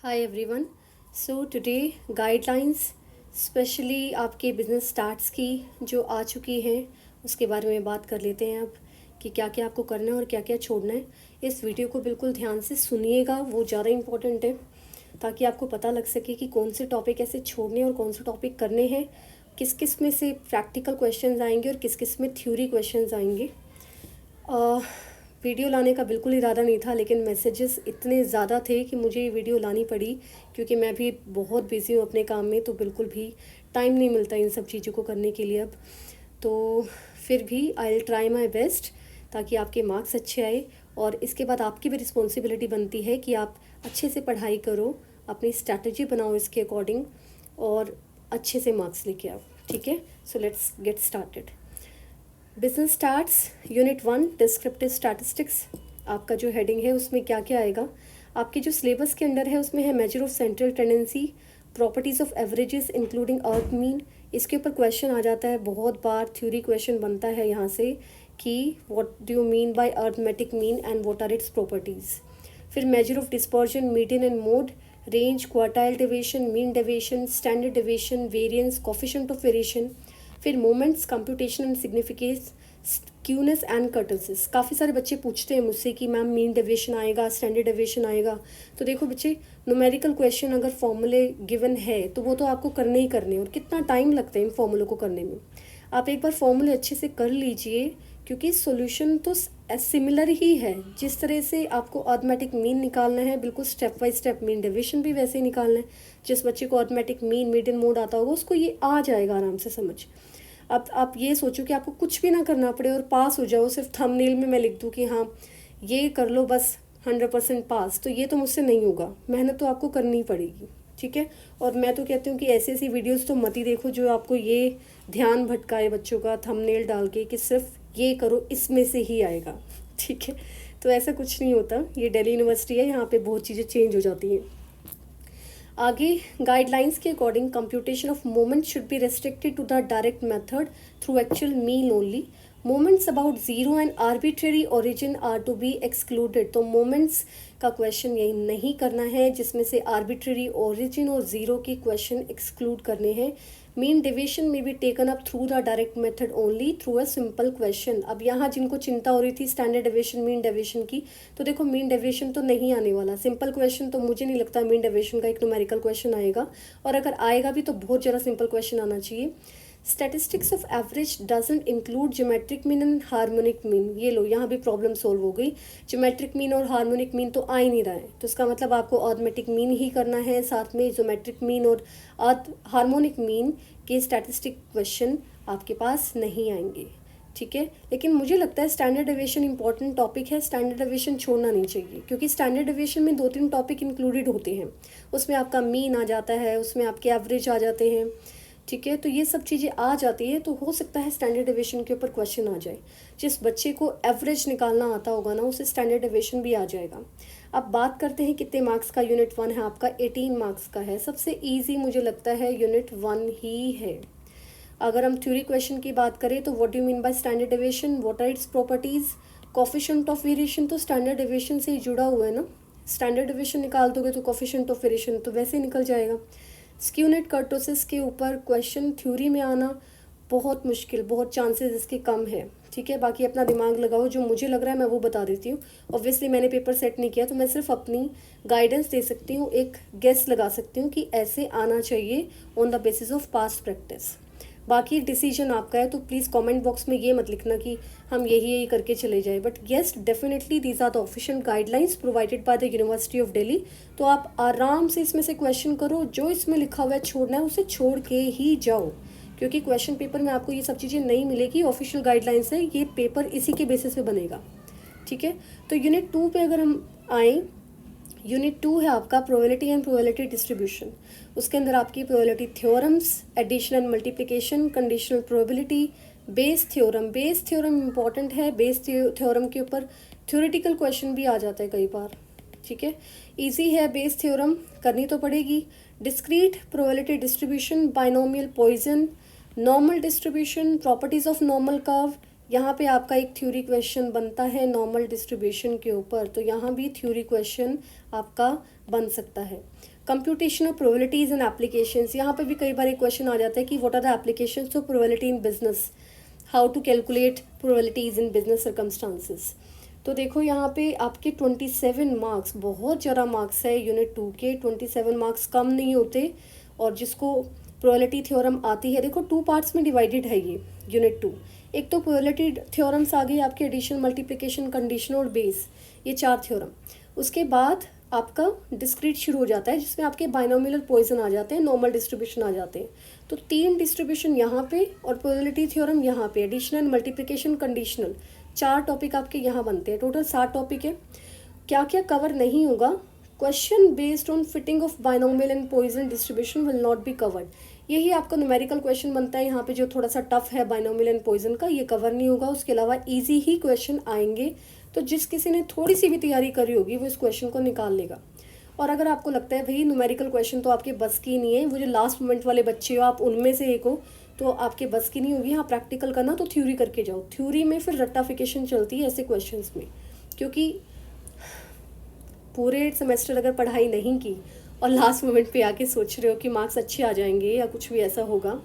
Hi everyone. So today guidelines specially आपके business starts की जो आ चुकी हैं उसके बारे में बात कर लेते हैं अब कि क्या क्या आपको करना है और क्या क्या छोड़ना है। इस वीडियो को बिल्कुल ध्यान से सुनिएगा, वो ज़्यादा इम्पोर्टेंट है ताकि आपको पता लग सके कि कौन से टॉपिक ऐसे छोड़ने और कौन से टॉपिक करने हैं, किस किस में से प्रैक्टिकल क्वेश्चंस आएंगे और किस किस में थ्योरी क्वेश्चंस आएंगे। वीडियो लाने का बिल्कुल इरादा नहीं था, लेकिन मैसेजेस इतने ज़्यादा थे कि मुझे ये वीडियो लानी पड़ी क्योंकि मैं भी बहुत बिज़ी हूँ अपने काम में, तो बिल्कुल भी टाइम नहीं मिलता इन सब चीज़ों को करने के लिए अब। तो फिर भी I will try my best ताकि आपके मार्क्स अच्छे आए, और इसके बाद आपकी भी रिस्पॉन्सिबिलिटी बनती है कि आप अच्छे से पढ़ाई करो, अपनी स्ट्रैटेजी बनाओ इसके अकॉर्डिंग और अच्छे से मार्क्स लेके आओ। ठीक है, so let's get started. Business starts unit 1 descriptive statistics, आपका जो हेडिंग है उसमें क्या क्या आएगा। आपके जो सिलेबस के अंडर है उसमें है measure of central tendency, properties of averages including earth mean. इसके ऊपर क्वेश्चन आ जाता है, बहुत बार थ्योरी क्वेश्चन बनता है यहाँ से कि what do you mean by arithmetic mean and what are its properties. फिर measure of dispersion, median and mode, range, quartile deviation, mean deviation, standard deviation, variance, coefficient of variation. फिर moments, computation and significance, skewness and kurtosis. काफ़ी सारे बच्चे पूछते हैं मुझसे कि ma'am mean deviation आएगा, स्टैंडर्ड डेविएशन आएगा। तो देखो बच्चे, न्यूमेरिकल क्वेश्चन अगर फॉर्मूले गिवन है तो वो तो आपको करने ही करने, और कितना टाइम लगता है इन फॉर्मूलों को करने में। आप एक बार फॉर्मूले अच्छे से कर लीजिए क्योंकि सॉल्यूशन तो सिमिलर ही है। जिस तरह से आपको अर्थमेटिक मीन निकालना है, बिल्कुल step by step mean deviation भी वैसे ही निकालना है। जिस बच्चे को अर्थमेटिक मीन, मीडियन मोड आता होगा उसको ये आ जाएगा आराम से समझ। अब आप ये सोचो कि आपको कुछ भी ना करना पड़े और पास हो जाओ, सिर्फ थंबनेल में मैं लिख दूँ कि हाँ ये कर लो बस 100% पास, तो ये तो मुझसे नहीं होगा। मेहनत तो आपको करनी ही पड़ेगी। ठीक है, और मैं तो कहती हूँ कि ऐसी ऐसी वीडियोस तो मत ही देखो जो आपको ये ध्यान भटकाए बच्चों का थंबनेल डाल के कि सिर्फ ये करो, इसमें से ही आएगा। ठीक है, तो ऐसा कुछ नहीं होता। ये दिल्ली यूनिवर्सिटी है, यहाँ पे बहुत चीज़ें चेंज हो जाती हैं। आगे गाइडलाइंस के according computation of moment should be restricted to the direct method through actual mean only. Moments about zero and arbitrary origin are to be excluded. तो मोमेंट्स का क्वेश्चन यही नहीं करना है जिसमें से आर्बिट्रेरी ओरिजिन और जीरो के क्वेश्चन एक्सक्लूड करने हैं। मीन डेविएशन में be taken up through the direct method only through a simple question. अब यहाँ जिनको चिंता हो रही थी स्टैंडर्ड डेविएशन, मीन डेविएशन की, तो देखो मीन डेविएशन तो नहीं आने वाला। सिंपल क्वेश्चन तो मुझे नहीं लगता मीन डेविएशन का एक न्यूमेरिकल क्वेश्चन आएगा, और अगर आएगा भी तो बहुत ज़्यादा सिंपल क्वेश्चन आना चाहिए। Statistics of average doesn't include geometric mean and harmonic mean. ये लो, यहाँ भी प्रॉब्लम सोल्व हो गई। ज्योमेट्रिक मीन और हार्मोनिक मीन तो आ ही नहीं रहा है, तो इसका मतलब आपको अर्थमेटिक मीन ही करना है, साथ में ज्योमेट्रिक मीन और हार्मोनिक मीन के स्टैटिस्टिक क्वेश्चन आपके पास नहीं आएंगे। ठीक है, लेकिन मुझे लगता है स्टैंडर्ड डेविएशन इंपॉर्टेंट टॉपिक है, स्टैंडर्ड डेविएशन छोड़ना नहीं चाहिए क्योंकि स्टैंडर्ड डेविएशन में 2-3 टॉपिक इंक्लूडेड होते हैं। उसमें आपका मीन आ जाता है, उसमें आपके एवरेज आ जाते हैं। ठीक है, तो ये सब चीज़ें आ जाती है, तो हो सकता है स्टैंडर्ड डेविएशन के ऊपर क्वेश्चन आ जाए। जिस बच्चे को एवरेज निकालना आता होगा ना, उसे स्टैंडर्ड डेविएशन भी आ जाएगा। अब बात करते हैं कितने मार्क्स का यूनिट 1 है आपका। 18 मार्क्स का है। सबसे ईजी मुझे लगता है यूनिट 1 ही है। अगर हम थ्योरी क्वेश्चन की बात करें तो what do you mean by standard deviation, what are its properties, coefficient of variation तो स्टैंडर्ड डेविएशन से ही जुड़ा हुआ है ना। स्टैंडर्ड डेविएशन निकाल दोगे तो कोफिशिएंट ऑफ वेरिएशन तो वैसे ही निकल जाएगा। स्क्यूनेट कर्टोसिस के ऊपर क्वेश्चन थ्योरी में आना बहुत मुश्किल, बहुत चांसेस इसके कम है। ठीक है, बाकी अपना दिमाग लगाओ, जो मुझे लग रहा है मैं वो बता देती हूँ। ऑब्वियसली मैंने पेपर सेट नहीं किया तो मैं सिर्फ अपनी गाइडेंस दे सकती हूँ, एक गेस लगा सकती हूँ कि ऐसे आना चाहिए on the basis of past practice. बाकी डिसीजन आपका है, तो प्लीज़ कमेंट बॉक्स में ये मत लिखना कि हम यही करके चले जाए, but yes definitely these are the official guidelines provided by the university of Delhi. तो आप आराम से इसमें से क्वेश्चन करो, जो इसमें लिखा हुआ है छोड़ना है उसे छोड़ के ही जाओ, क्योंकि क्वेश्चन पेपर में आपको ये सब चीज़ें नहीं मिलेगी। ऑफिशियल गाइडलाइंस है, ये पेपर इसी के बेसिस पे बनेगा। ठीक है, तो यूनिट 2 पे अगर हम आएँ, यूनिट 2 है आपका प्रोबेबिलिटी एंड प्रोबेबिलिटी डिस्ट्रीब्यूशन। उसके अंदर आपकी probability theorems, addition and multiplication, conditional probability, Bayes theorem. Bayes theorem important है, बेस थ्योरम के ऊपर थ्योरेटिकल क्वेश्चन भी आ जाता है कई बार। ठीक है, इजी है, बेस थ्योरम करनी तो पड़ेगी। Discrete probability distribution, binomial Poisson, normal distribution, properties of normal curve, यहाँ पे आपका एक थ्योरी क्वेश्चन बनता है नॉर्मल डिस्ट्रीब्यूशन के ऊपर, तो यहाँ भी थ्योरी क्वेश्चन आपका बन सकता है। कंप्यूटेशनल प्रोबेबिलिटीज एंड एप्लीकेशंस, यहाँ पे भी कई बार एक क्वेश्चन आ जाता है कि what are the applications of probability in business, how to calculate probabilities in business circumstances. तो देखो यहाँ पे आपके 27 मार्क्स, बहुत ज़्यादा मार्क्स है यूनिट 2 के। 27 मार्क्स कम नहीं होते। और जिसको प्रोबेबिलिटी थ्योरम आती है, देखो 2 पार्ट्स में डिवाइडेड है ये यूनिट 2। एक तो प्रोबेबिलिटी थ्योरम्स आ गई आपके, एडिशन, मल्टीप्लिकेशन, कंडीशन और बेस, ये 4 थ्योरम। उसके बाद आपका डिस्क्रीट शुरू हो जाता है जिसमें आपके बाइनोमियल पॉइजन आ जाते हैं, नॉर्मल डिस्ट्रीब्यूशन आ जाते हैं। तो 3 डिस्ट्रीब्यूशन यहाँ पे और प्रोबेबिलिटी थ्योरम यहाँ पे, एडिशनल, मल्टीप्लिकेशन, कंडीशनल, 4 टॉपिक आपके यहाँ बनते हैं। टोटल 7 टॉपिक है। क्या क्या कवर नहीं होगा, question based on fitting of binomial and Poisson distribution will not be covered. यही आपका न्यूमेरिकल क्वेश्चन बनता है यहाँ पे जो थोड़ा सा टफ है बाइनोमियल एंड पॉइजन का, ये कवर नहीं होगा। उसके अलावा इजी ही क्वेश्चन आएंगे, तो जिस किसी ने थोड़ी सी भी तैयारी करी होगी वो इस क्वेश्चन को निकाल लेगा। और अगर आपको लगता है भाई न्यूमेरिकल क्वेश्चन तो आपके बस की नहीं है, वो जो लास्ट मोमेंट वाले बच्चे हो आप उनमें से एक हो, तो आपके बस की नहीं होगी, हाँ प्रैक्टिकल करना तो थ्योरी करके जाओ। थ्योरी में फिर रट्टाफिकेशन चलती है ऐसे क्वेश्चंस में, क्योंकि पूरे सेमेस्टर अगर पढ़ाई नहीं की और लास्ट मोमेंट पे आके सोच रहे हो कि मार्क्स अच्छे आ जाएंगे या कुछ भी ऐसा होगा,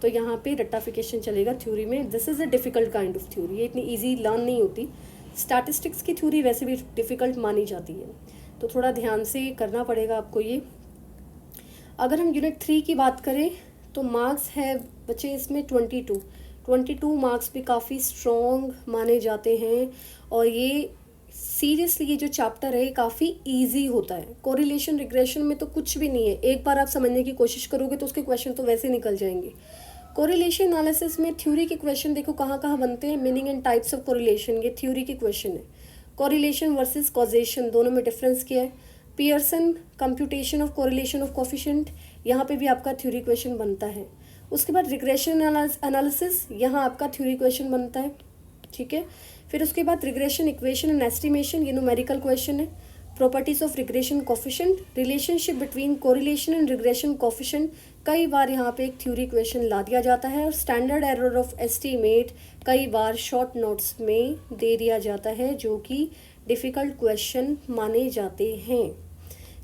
तो यहाँ पे रट्टाफिकेशन चलेगा थ्योरी में। This is a difficult kind of theory, ये इतनी ईजी लर्न नहीं होती। स्टैटिस्टिक्स की थ्योरी वैसे भी डिफ़िकल्ट मानी जाती है, तो थोड़ा ध्यान से करना पड़ेगा आपको ये। अगर हम यूनिट 3 की बात करें तो मार्क्स है बच्चे इसमें 22 मार्क्स भी काफ़ी स्ट्रॉन्ग माने जाते हैं। और ये सीरियसली ये जो चैप्टर है काफ़ी इजी होता है। कोरिलेशन रिग्रेशन में तो कुछ भी नहीं है, एक बार आप समझने की कोशिश करोगे तो उसके क्वेश्चन तो वैसे निकल जाएंगे। कोरिलेशन एनालिसिस में थ्योरी के क्वेश्चन देखो कहाँ कहाँ बनते हैं, meaning and types of correlation, ये थ्योरी के क्वेश्चन है। कोरिलेशन वर्सेस कॉजेशन, दोनों में डिफरेंस क्या है। Pearson computation of correlation of coefficient, यहाँ पे भी आपका थ्योरी क्वेश्चन बनता है। उसके बाद रिग्रेशन एनालिसिस, यहाँ आपका थ्योरी क्वेश्चन बनता है, ठीक है। फिर उसके बाद रिग्रेशन इक्वेशन एंड एस्टिमेशन, ये न्यूमेरिकल क्वेश्चन है। Properties of regression coefficient, relationship between correlation and regression coefficient, कई बार यहाँ पे एक थ्योरी क्वेश्चन ला दिया जाता है। और स्टैंडर्ड एरर ऑफ एस्टीमेट कई बार शॉर्ट नोट्स में दे दिया जाता है, जो कि डिफ़िकल्ट क्वेश्चन माने जाते हैं,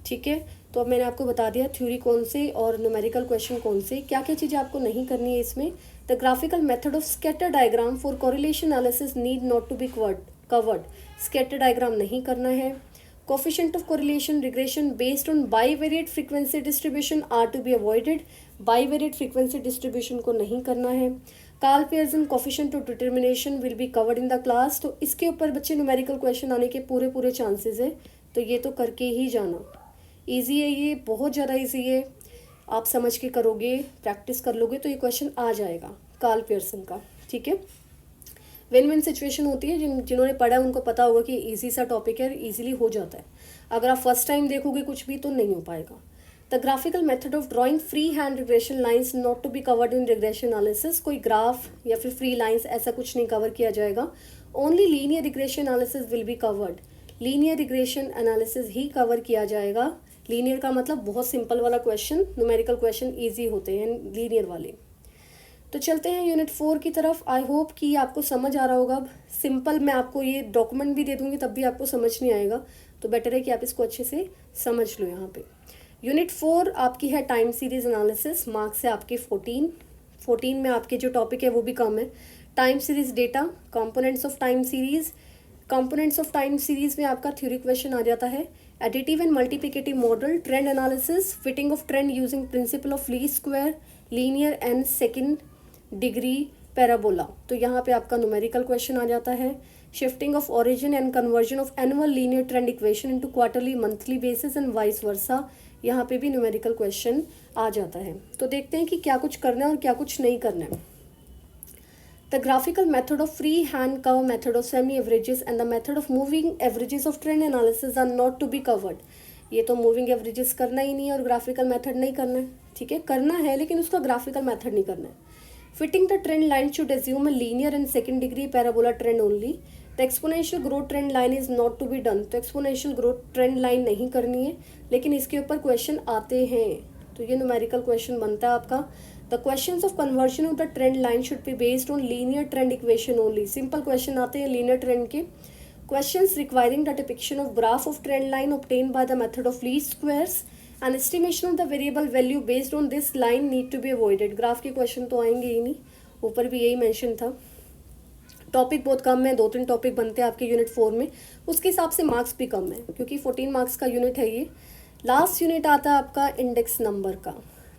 ठीक है। तो अब मैंने आपको बता दिया थ्योरी कौन से और न्यूमेरिकल क्वेश्चन कौन से। क्या क्या चीज़ें आपको नहीं करनी है इसमें। The graphical method of scatter diagram for correlation analysis need not to be covered, scatter diagram नहीं करना है। Coefficient of correlation regression based on bivariate frequency distribution are to be avoided, bivariate frequency distribution को नहीं करना है। Karl Pearson coefficient of determination will be covered in the class, तो इसके ऊपर बच्चे न्यूमेरिकल क्वेश्चन आने के पूरे चांसेस है, तो ये तो करके ही जाना। ईजी है ये, बहुत ज़्यादा ईजी है, आप समझ के करोगे, प्रैक्टिस कर लोगे तो ये क्वेश्चन आ जाएगा कार्ल पियर्सन का, ठीक है। विन विन सिचुएशन होती है, जिन्होंने पढ़ा है उनको पता होगा कि इजी सा टॉपिक है, इजीली हो जाता है। अगर आप फर्स्ट टाइम देखोगे कुछ भी तो नहीं हो पाएगा। The graphical method of drawing free hand regression lines not to be covered in regression analysis, कोई ग्राफ या फिर फ्री लाइंस ऐसा कुछ नहीं कवर किया जाएगा। Only linear regression analysis will be covered, linear regression analysis he cover किया जाएगा। लीनियर का मतलब बहुत सिंपल वाला क्वेश्चन, न्यूमेरिकल क्वेश्चन इजी होते हैं लीनियर वाले। तो चलते हैं यूनिट 4 की तरफ। आई होप कि आपको समझ आ रहा होगा। अब सिंपल मैं आपको ये डॉक्यूमेंट भी दे दूंगी तब भी आपको समझ नहीं आएगा, तो बेटर है कि आप इसको अच्छे से समझ लो। यहाँ पे यूनिट 4 आपकी है टाइम सीरीज एनालिसिस, मार्क्स है आपके 14 में आपके जो टॉपिक है वो भी कम है। Time series data, components of time series, components of time series में आपका थ्योरी क्वेश्चन आ जाता है। Additive and multiplicative model, trend analysis, fitting of trend using principle of least square, linear and second degree parabola, तो यहाँ पे आपका numerical question आ जाता है। Shifting of origin and conversion of annual linear trend equation into quarterly monthly basis and vice versa, यहाँ पे भी numerical question आ जाता है। तो देखते हैं कि क्या कुछ करना है और क्या कुछ नहीं करना है। The graphical method of free hand curve method of semi averages and the method of moving averages of trend analysis are not to be covered. ये तो मूविंग एवरेजेस करना ही नहीं है और ग्राफिकल मेथड नहीं करना है, ठीक है। करना है लेकिन उसका ग्राफिकल मेथड नहीं करना है। Fitting the trend line should assume a linear and second degree parabola trend only. The exponential growth trend line is not to be done, तो एक्सपोनेंशियल ग्रोथ ट्रेंड लाइन नहीं करनी है, लेकिन इसके ऊपर क्वेश्चन आते हैं, तो ये न्यूमेरिकल क्वेश्चन बनता है आपका। The questions of conversion of the trend line should be based on linear trend equation only. Simple question आते हैं लीनियर ट्रेंड के। Questions requiring the depiction of graph of trend line obtain by the method of least squares and estimation of the variable value based on this line need to be avoided. Graph के question तो आएंगे ही नहीं, ऊपर भी यही mention था। Topic बहुत कम है, 2-3 टॉपिक बनते हैं आपके यूनिट 4 में, उसके हिसाब से मार्क्स भी कम है क्योंकि 14 मार्क्स का यूनिट है ये। लास्ट यूनिट आता है आपका इंडेक्स नंबर का।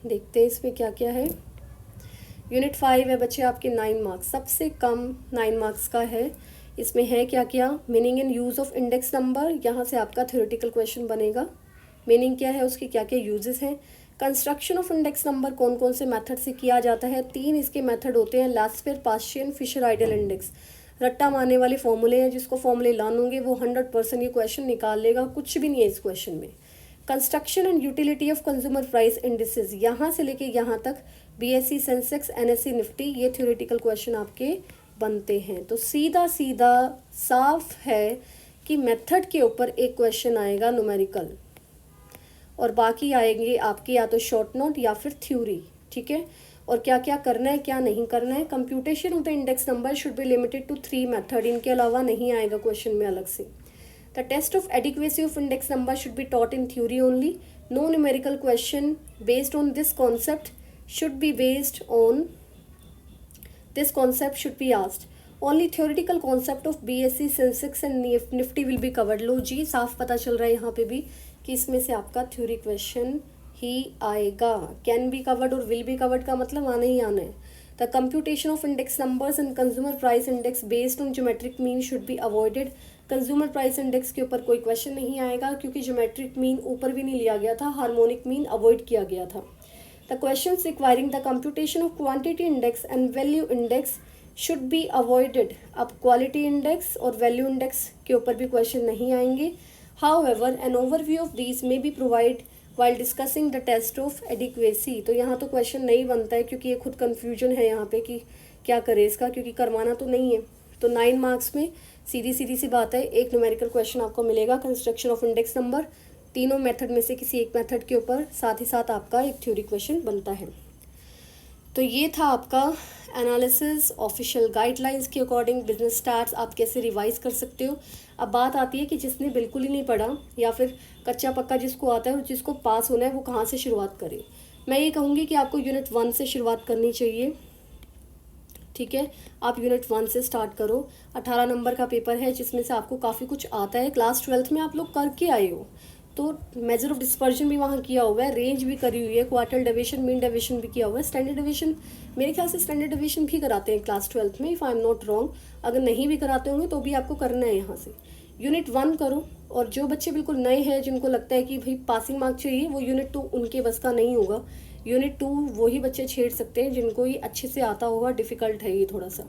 देखते हैं इसमें क्या क्या है। यूनिट 5 है बच्चे आपके 9 मार्क्स, सबसे कम 9 मार्क्स का है। इसमें है क्या क्या, meaning and use of index number, यहाँ से आपका थ्योरेटिकल क्वेश्चन बनेगा। मीनिंग क्या है, उसके क्या क्या यूजेस हैं। कंस्ट्रक्शन ऑफ इंडेक्स नंबर कौन कौन से मेथड से किया जाता है। 3 इसके मेथड होते हैं, लास्पेयर, पास्शियन, फिशर आइडल इंडेक्स। रट्टा मारने वाले फॉर्मूले हैं, जिसको फॉर्मूले लान होंगे वो 100% ये क्वेश्चन निकाल लेगा, कुछ भी नहीं है इस क्वेश्चन में। Construction and utility of consumer price indices, यहाँ से लेके यहाँ तक BSE सेंसेक्स NSE निफ्टी, ये थ्योरेटिकल क्वेश्चन आपके बनते हैं। तो सीधा सीधा साफ है कि मेथड के ऊपर एक क्वेश्चन आएगा न्यूमेरिकल, और बाकी आएंगे आपके या तो शॉर्ट नोट या फिर थ्योरी। ठीक है, और क्या क्या करना है क्या नहीं करना है। Computation of the index number should be limited to 3 method, इनके अलावा नहीं आएगा क्वेश्चन में अलग से। The test of adequacy of index number should be taught in theory only. No numerical question based on this concept should be based on this concept should be asked. Only theoretical concept of BSE Sensex and Nifty will be covered. लो जी, साफ पता चल रहा है यहाँ पे भी कि इसमें से आपका थ्योरी क्वेश्चन ही आएगा। कैन बी कवर्ड और विल बी कवर्ड का मतलब आना ही आना है। The computation of index numbers and consumer price index based on geometric mean should be avoided. Consumer price index के ऊपर कोई क्वेश्चन नहीं आएगा क्योंकि ज्योमेट्रिक मीन ऊपर भी नहीं लिया गया था, हार्मोनिक मीन अवॉइड किया गया था। The question requiring the computation of quantity index and value index should be avoided. अब क्वालिटी इंडेक्स और वैल्यू इंडेक्स के ऊपर भी क्वेश्चन नहीं आएंगे। However, an overview of these may be provided while discussing the test of adequacy। तो यहाँ तो क्वेश्चन नहीं बनता है क्योंकि ये खुद कन्फ्यूजन है यहाँ पे कि क्या करे इसका, क्योंकि करवाना तो नहीं है। तो 9 मार्क्स में सीधी सी बात है, एक न्यूमेरिकल क्वेश्चन आपको मिलेगा कंस्ट्रक्शन ऑफ इंडेक्स नंबर, तीनों मेथड में से किसी एक मेथड के ऊपर, साथ ही साथ आपका एक थ्योरी क्वेश्चन बनता है। तो ये था आपका एनालिसिस ऑफिशियल गाइडलाइंस के अकॉर्डिंग बिजनेस स्टार्स आप कैसे रिवाइज कर सकते हो। अब बात आती है कि जिसने बिल्कुल ही नहीं पढ़ा या फिर कच्चा पक्का जिसको आता है और जिसको पास होना है वो कहाँ से शुरुआत करे। मैं ये कहूँगी कि आपको यूनिट 1 से शुरुआत करनी चाहिए। ठीक है, आप यूनिट 1 से स्टार्ट करो। 18 नंबर का पेपर है जिसमें से आपको काफ़ी कुछ आता है। क्लास 12th में आप लोग करके आए हो, तो मेजर ऑफ डिस्पर्जन भी वहाँ किया हुआ है, रेंज भी करी हुई है, क्वार्टर डेविएशन, मीन डेविएशन भी किया हुआ है, स्टैंडर्ड डेविएशन मेरे ख्याल से स्टैंडर्ड डेविएशन भी कराते हैं क्लास 12th में, if I am not wrong. अगर नहीं भी कराते होंगे तो भी आपको करना है यहाँ से। यूनिट 1 करो, और जो बच्चे बिल्कुल नए हैं जिनको लगता है कि भाई पासिंग मार्क चाहिए, वो यूनिट 2 उनके बस का नहीं होगा। यूनिट 2 वही बच्चे छेड़ सकते हैं जिनको ये अच्छे से आता होगा, डिफ़िकल्ट है ये थोड़ा सा,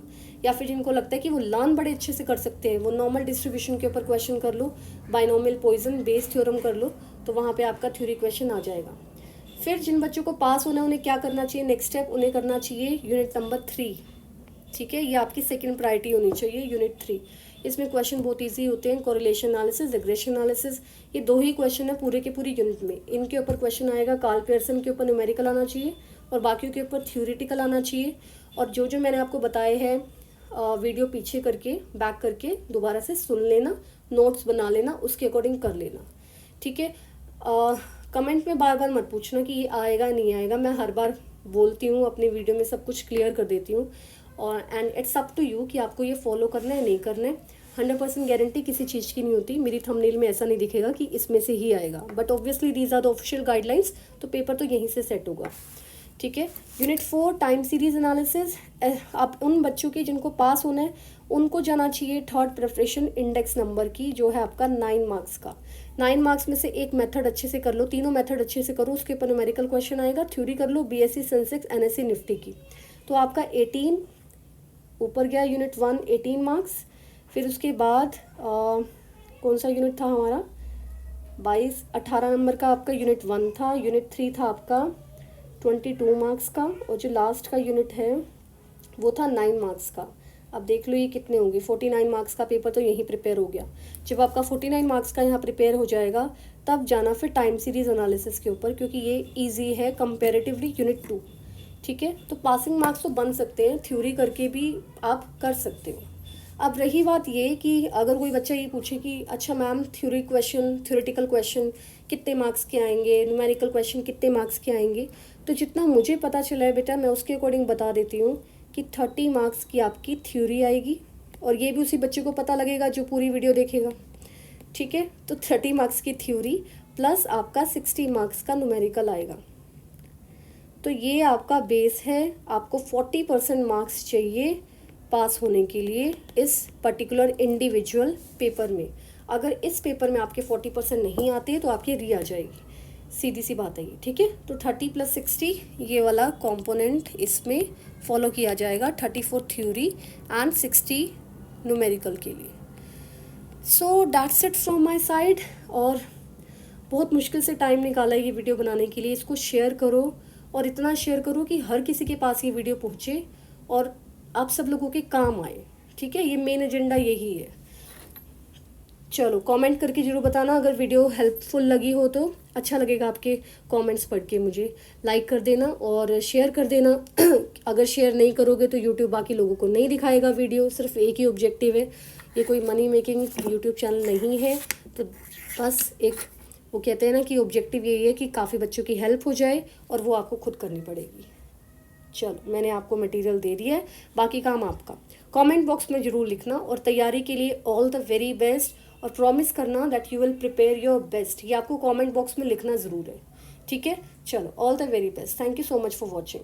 या फिर जिनको लगता है कि वो लर्न बड़े अच्छे से कर सकते हैं, वो नॉर्मल डिस्ट्रीब्यूशन के ऊपर क्वेश्चन कर लो, बाइनोमियल पॉइजन बेस थ्योरम कर लो, तो वहाँ पे आपका थ्योरी क्वेश्चन आ जाएगा। फिर जिन बच्चों को पास होना है उन्हें क्या करना चाहिए, नेक्स्ट स्टेप उन्हें करना चाहिए यूनिट नंबर 3। ठीक है, ये आपकी सेकंड प्रायोरिटी होनी चाहिए यूनिट 3। इसमें क्वेश्चन बहुत इजी होते हैं, कोरिलेशन एनालिसिस, रिग्रेशन एनालिसिस, ये 2 ही क्वेश्चन है पूरे के पूरी यूनिट में। इनके ऊपर क्वेश्चन आएगा, कार्ल पियर्सन के ऊपर न्यूमेरिकल आना चाहिए और बाकियों के ऊपर थ्योरेटिकल आना चाहिए। और जो जो मैंने आपको बताए हैं वीडियो पीछे करके बैक करके दोबारा से सुन लेना, नोट्स बना लेना, उसके अकॉर्डिंग कर लेना। ठीक है, कमेंट में बार बार मत पूछना कि ये आएगा नहीं आएगा, मैं हर बार बोलती हूँ अपनी वीडियो में, सब कुछ क्लियर कर देती हूँ। और and it's up to you कि आपको ये फॉलो करना है नहीं करना है। 100% गारंटी किसी चीज़ की नहीं होती। मेरी थंबनेल में ऐसा नहीं दिखेगा कि इसमें से ही आएगा, but obviously these are the official guidelines, तो पेपर तो यहीं से सेट होगा। ठीक है, यूनिट 4 टाइम सीरीज एनालिसिस। आप उन बच्चों के जिनको पास होना है उनको जाना चाहिए थर्ड प्रिपरेशन इंडेक्स नंबर की, जो है आपका 9 मार्क्स का। 9 मार्क्स में से एक मेथड अच्छे से कर लो, तीनों मेथड अच्छे से करो, उसके ऊपर न्यूमेरिकल क्वेश्चन आएगा। थ्योरी कर लो BSE सेंसेक्स NSE निफ्टी की, तो आपका 18 ऊपर गया। Unit 1 18 marks. फिर उसके बाद कौन सा यूनिट था हमारा, 18 नंबर का आपका यूनिट 1 था। यूनिट 3 था आपका 22 मार्क्स का, और जो लास्ट का यूनिट है वो था 9 मार्क्स का। अब देख लो ये कितने होंगे, 49 मार्क्स का पेपर तो यहीं प्रिपेयर हो गया। जब आपका 49 मार्क्स का यहाँ प्रिपेयर हो जाएगा तब जाना फिर टाइम सीरीज एनालिसिस के ऊपर, क्योंकि ये इजी है कंपैरेटिवली यूनिट 2। ठीक है, तो पासिंग मार्क्स तो बन सकते हैं, थ्योरी करके भी आप कर सकते हो। अब रही बात ये कि अगर कोई बच्चा ये पूछे कि अच्छा मैम थ्योरेटिकल क्वेश्चन कितने मार्क्स के आएंगे, न्यूमेरिकल क्वेश्चन कितने मार्क्स के आएंगे, तो जितना मुझे पता चला है बेटा मैं उसके अकॉर्डिंग बता देती हूँ कि 30 मार्क्स की आपकी थ्योरी आएगी, और ये भी उसी बच्चे को पता लगेगा जो पूरी वीडियो देखेगा। ठीक है, तो 30 मार्क्स की थ्योरी प्लस आपका 60 मार्क्स का न्यूमेरिकल आएगा। तो ये आपका बेस है। आपको 40% मार्क्स चाहिए पास होने के लिए इस पर्टिकुलर इंडिविजुअल पेपर में। अगर इस पेपर में आपके 40% नहीं आते तो आपकी री आ जाएगी, सीधी सी बात है ये। ठीक है, तो 30 + 60 ये वाला कंपोनेंट इसमें फॉलो किया जाएगा, 34 थ्योरी एंड 60 न्यूमेरिकल के लिए। So that's it from my side. और बहुत मुश्किल से टाइम निकाला है ये वीडियो बनाने के लिए। इसको शेयर करो, और इतना शेयर करो कि हर किसी के पास ये वीडियो पहुँचे और आप सब लोगों के काम आए। ठीक है, ये मेन एजेंडा यही है। चलो कमेंट करके ज़रूर बताना अगर वीडियो हेल्पफुल लगी हो, तो अच्छा लगेगा आपके कमेंट्स पढ़ के। मुझे लाइक कर देना और शेयर कर देना। अगर शेयर नहीं करोगे तो यूट्यूब बाकी लोगों को नहीं दिखाएगा वीडियो। सिर्फ एक ही ऑब्जेक्टिव है, ये कोई मनी मेकिंग यूट्यूब चैनल नहीं है। तो बस एक वो कहते हैं ना कि ऑब्जेक्टिव यही है कि काफ़ी बच्चों की हेल्प हो जाए, और वो आपको खुद करनी पड़ेगी। चलो मैंने आपको मटेरियल दे दिया है, बाकी काम आपका। कमेंट बॉक्स में ज़रूर लिखना, और तैयारी के लिए ऑल द वेरी बेस्ट, और प्रॉमिस करना that you will prepare your best. ये आपको कमेंट बॉक्स में लिखना ज़रूर है। ठीक है, चलो all the very best. Thank you so much for watching.